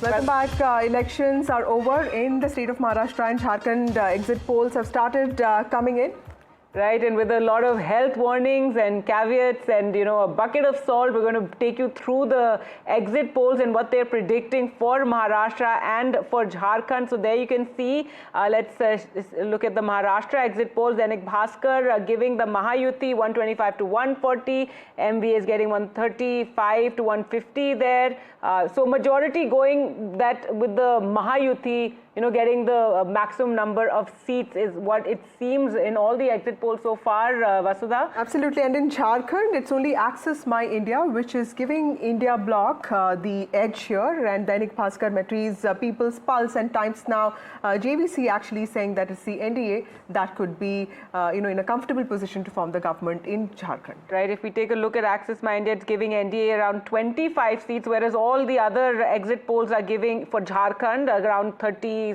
Welcome back. Elections are over in the state of Maharashtra and Jharkhand. Exit polls have started coming in. Right, and with a lot of health warnings and caveats and, a bucket of salt, we're going to take you through the exit polls and what they're predicting for Maharashtra and for Jharkhand. So there you can see, let's look at the Maharashtra exit polls. Dainik Bhaskar giving the Mahayuti 125 to 140. MV is getting 135 to 150 there. So majority going that with the Mahayuti, getting the maximum number of seats is what it seems in all the exit polls so far, Vasudha. Absolutely, and in Jharkhand, it's only Access My India, which is giving India Bloc the edge here, and Dainik Bhaskar, Metri's People's Pulse and Times Now, JVC actually saying that it's the NDA that could be, in a comfortable position to form the government in Jharkhand. Right, if we take a look at Access My India, it's giving NDA around 25 seats, whereas all the other exit polls are giving for Jharkhand around 37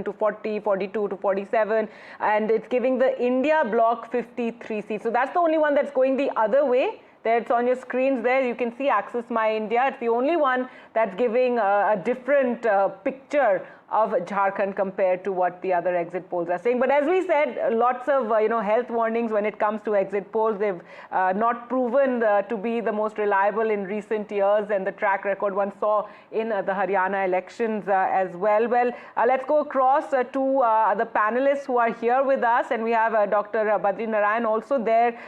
to 40, 42 to 47, and it's giving the India Bloc 53 seats. So that's the only one that's going the other way. There, it's on your screens there. You can see Access My India. It's the only one that's giving a different picture of Jharkhand compared to what the other exit polls are saying. But as we said, lots of health warnings when it comes to exit polls. They've not proven to be the most reliable in recent years, and the track record one saw in the Haryana elections as well. Well, let's go across to the panelists who are here with us, and we have Dr. Badri Narayan also there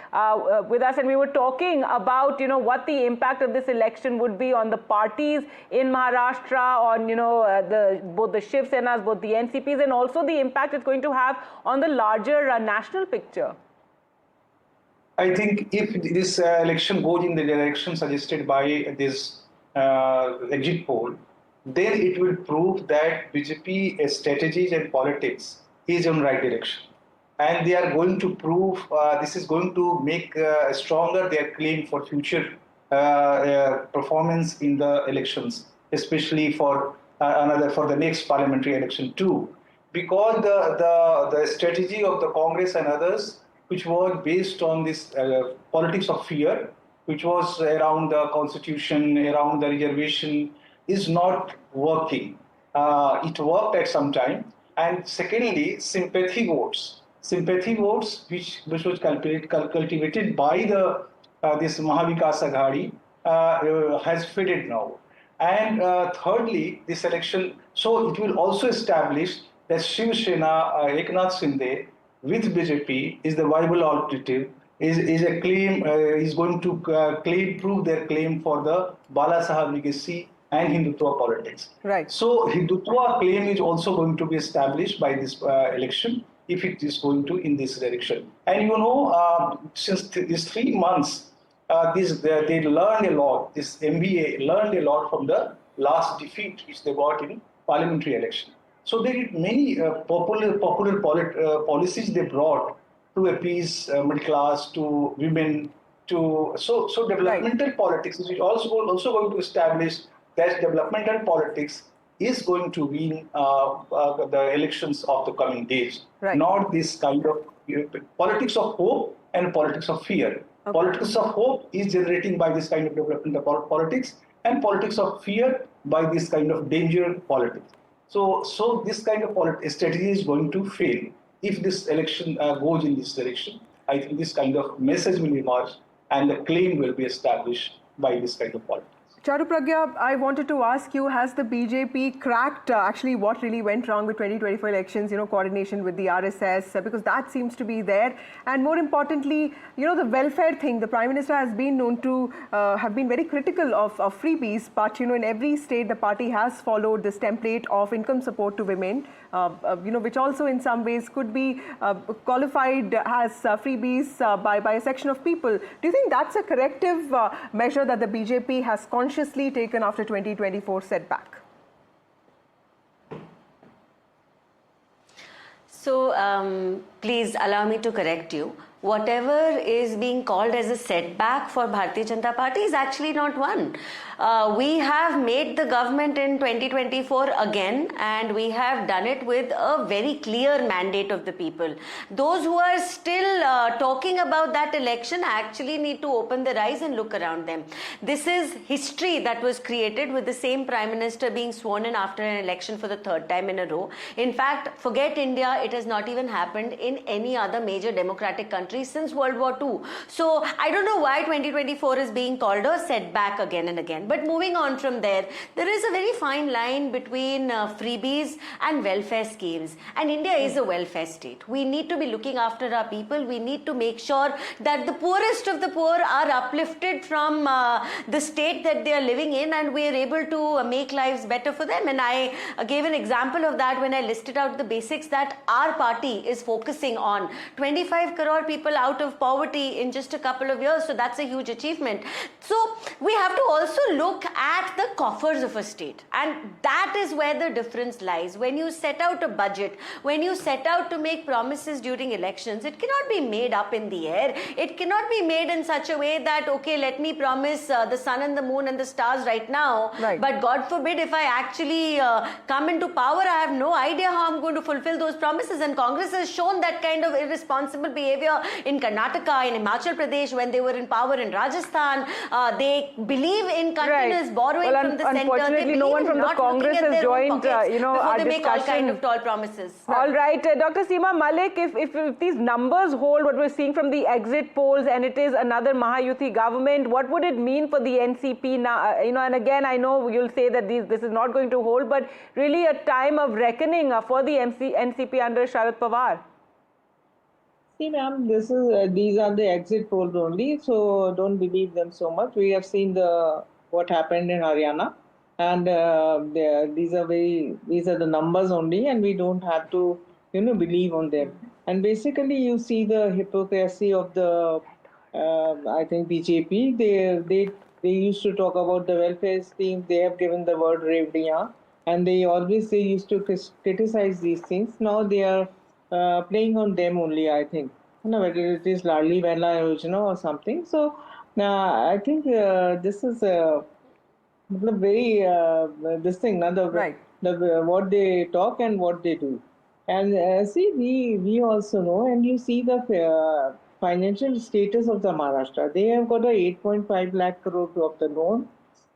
with us, and we were talking about what the impact of this election would be on the parties in Maharashtra, on both the Shiv Senas, both the NCPs, and also the impact it's going to have on the larger national picture. I think if this election goes in the direction suggested by this exit poll, then it will prove that BJP strategies and politics is in right direction. And they are going to prove, this is going to make stronger their claim for future performance in the elections, especially for for the next parliamentary election too, because the strategy of the Congress and others, which was based on this politics of fear, which was around the constitution, around the reservation, is not working. It worked at some time. And secondly, sympathy votes, which was cultivated by the this Mahavikas Aghadi, has faded now. And thirdly, this election, so it will also establish that Shiv Sena, Eknath Shinde with BJP is the viable alternative, is a claim, is going to prove their claim for the Bala Sahab legacy and Hindutva politics. Right. So Hindutva claim is also going to be established by this election if it is going to in this direction. And since these 3 months, they learned a lot, this MBA learned a lot from the last defeat which they got in parliamentary election. So they did many popular policies they brought to appease middle class, to women, to so developmental right. Politics is also going to establish that developmental politics is going to win the elections of the coming days, right. Not this kind of politics of hope and politics of fear. Okay. Politics of hope is generating by this kind of developmental politics, and politics of fear by this kind of danger politics. So this kind of strategy is going to fail. If this election goes in this direction, I think this kind of message will emerge and the claim will be established by this kind of politics. Charu Pragya, I wanted to ask you, has the BJP cracked actually what really went wrong with 2024 elections, coordination with the RSS, because that seems to be there. And more importantly, the welfare thing, the Prime Minister has been known to have been very critical of freebies, but, in every state the party has followed this template of income support to women, which also in some ways could be qualified as freebies by a section of people. Do you think that's a corrective measure that the BJP has consciously taken after 2024 setback? So please allow me to correct you. whatever is being called as a setback for Bharatiya Janata Party is actually not one. We have made the government in 2024 again, and we have done it with a very clear mandate of the people. Those who are still talking about that election actually need to open their eyes and look around them. This is history that was created with the same Prime Minister being sworn in after an election for the third time in a row. In fact, forget India, it has not even happened in any other major democratic country since World War II. So I don't know why 2024 is being called a setback again and again. But moving on from there, there is a very fine line between freebies and welfare schemes. And India is a welfare state. We need to be looking after our people. We need to make sure that the poorest of the poor are uplifted from the state that they are living in, and we are able to make lives better for them. And I gave an example of that when I listed out the basics that our party is focusing on. 25 crore people out of poverty in just a couple of years. So that's a huge achievement. So we have to also look at the coffers of a state, and that is where the difference lies. When you set out a budget, when you set out to make promises during elections, it cannot be made up in the air. It cannot be made in such a way that, okay, let me promise the sun and the moon and the stars right now, but God forbid if I actually come into power, I have no idea how I'm going to fulfill those promises. And Congress has shown that kind of irresponsible behavior in Karnataka, in Himachal Pradesh, when they were in power in Rajasthan. They believe in continuous borrowing from the center. Unfortunately, no one from the Congress has joined, our they make all kind discussion. of tall promises. All right, Dr. Seema Malik, if these numbers hold what we're seeing from the exit polls, and it is another Mahayuti government, what would it mean for the NCP now? And again, I know you'll say that this is not going to hold, but really a time of reckoning for the NCP under Sharad Pawar. See, ma'am, these are the exit polls only, so don't believe them so much. We have seen what happened in Haryana, and these are the numbers only, and we don't have to believe on them. And basically, you see the hypocrisy of the I think BJP. They used to talk about the welfare scheme. They have given the word Revdiya, and they used to criticize these things. Now they are playing on them only, I think. Whether it is Ladli Behna Yojana or something. So I think this is very this thing, what they talk and what they do. And see, we also know, and you see the financial status of the Maharashtra. They have got a 8.5 lakh crore of the loan,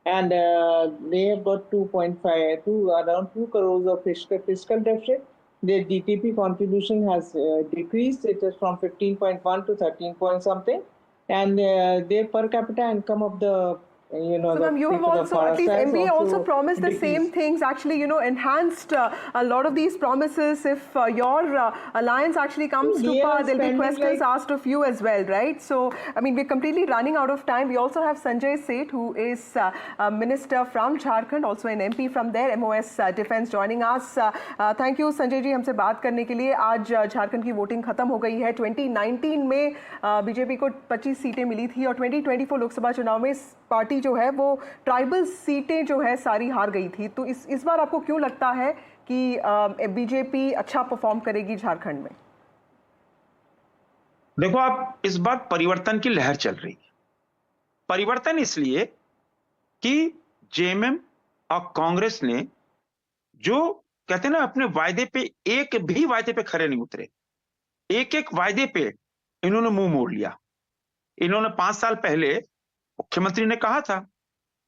and they have got around 2 crores of fiscal deficit. Their DTP contribution has decreased. It is from 15.1 to 13 point something, and their per capita income of the So, ma'am, you have also, at least MBA also promised the same things, actually, enhanced a lot of these promises. If your alliance actually comes to power, there'll be questions asked of you as well, right? So, I mean, we're completely running out of time. We also have Sanjay Seth, who is a minister from Jharkhand, also an MP from there, MOS Defense, joining us. Thank you, Sanjay ji, हमसे बात करने के लिए. आज झारखंड की voting खत्म हो गई है. 2019 में बीजेपी को 25 सीटें मिली थी, और 2024 लोकसभा चुनाव में पार्टी जो है वो ट्राइबल सीटें जो है सारी हार गई थी. तो इस बार आपको क्यों लगता है कि बीजेपी अच्छा परफॉर्म करेगी झारखंड में? देखो, आप इस बार परिवर्तन की लहर चल रही है. परिवर्तन इसलिए कि जेएमएम और कांग्रेस ने जो कहते हैं ना, अपने वायदे पे एक भी वायदे पे खरे नहीं उतरे. एक वायदे पे इन्होंने मुंह मोड़ लिया. इन्होंने 5 साल पहले मुख्यमंत्री ने कहा था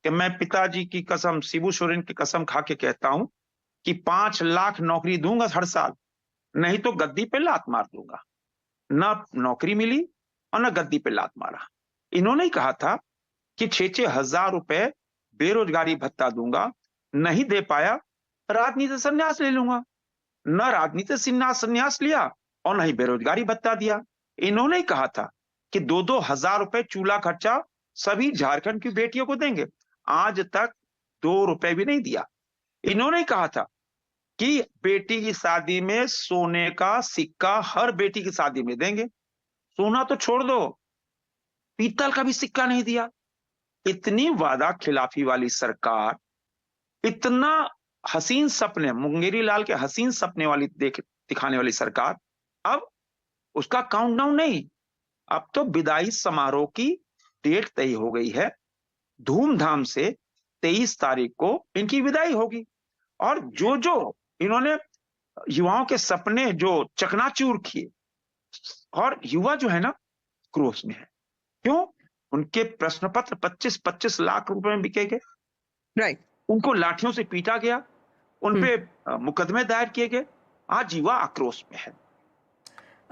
कि मैं पिताजी की कसम, शिबू सोरेन की कसम खा के कहता हूं कि 5 लाख नौकरी दूंगा हर साल, नहीं तो गद्दी पे लात मार दूंगा. ना नौकरी मिली और ना गद्दी पे लात मारा. इन्होंने ही कहा था कि 6-6 हजार रुपए बेरोजगारी भत्ता दूंगा, नहीं दे पाया, राजनीति संन्यास ले लूंगा. न राजनीति संन्यास लिया और न ही बेरोजगारी भत्ता दिया. इन्होंने ही कहा था कि 2-2 हजार रुपए चूल्हा खर्चा सभी झारखंड की बेटियों को देंगे. आज तक 2 रुपए भी नहीं दिया. इन्होंने कहा था कि बेटी की शादी में सोने का सिक्का हर बेटी की शादी में देंगे. सोना तो छोड़ दो, पीतल का भी सिक्का नहीं दिया. इतनी वादा खिलाफी वाली सरकार, इतना हसीन सपने, मुंगेरी लाल के हसीन सपने वाली दिखाने वाली सरकार, अब उसका काउंटडाउन नहीं, अब तो विदाई समारोह की डेट तय हो गई है, धूमधाम से 23 तारीख को इनकी विदाई होगी। और जो जो इन्होंने युवाओं के सपने जो चकनाचूर किए, और युवा जो है ना क्रोध में है। क्यों? उनके प्रश्न पत्र 25-25 लाख रुपए में बिके गए, राइट। उनको लाठियों से पीटा गया, उन पे मुकदमे दायर किए गए। आज युवा आक्रोश में है।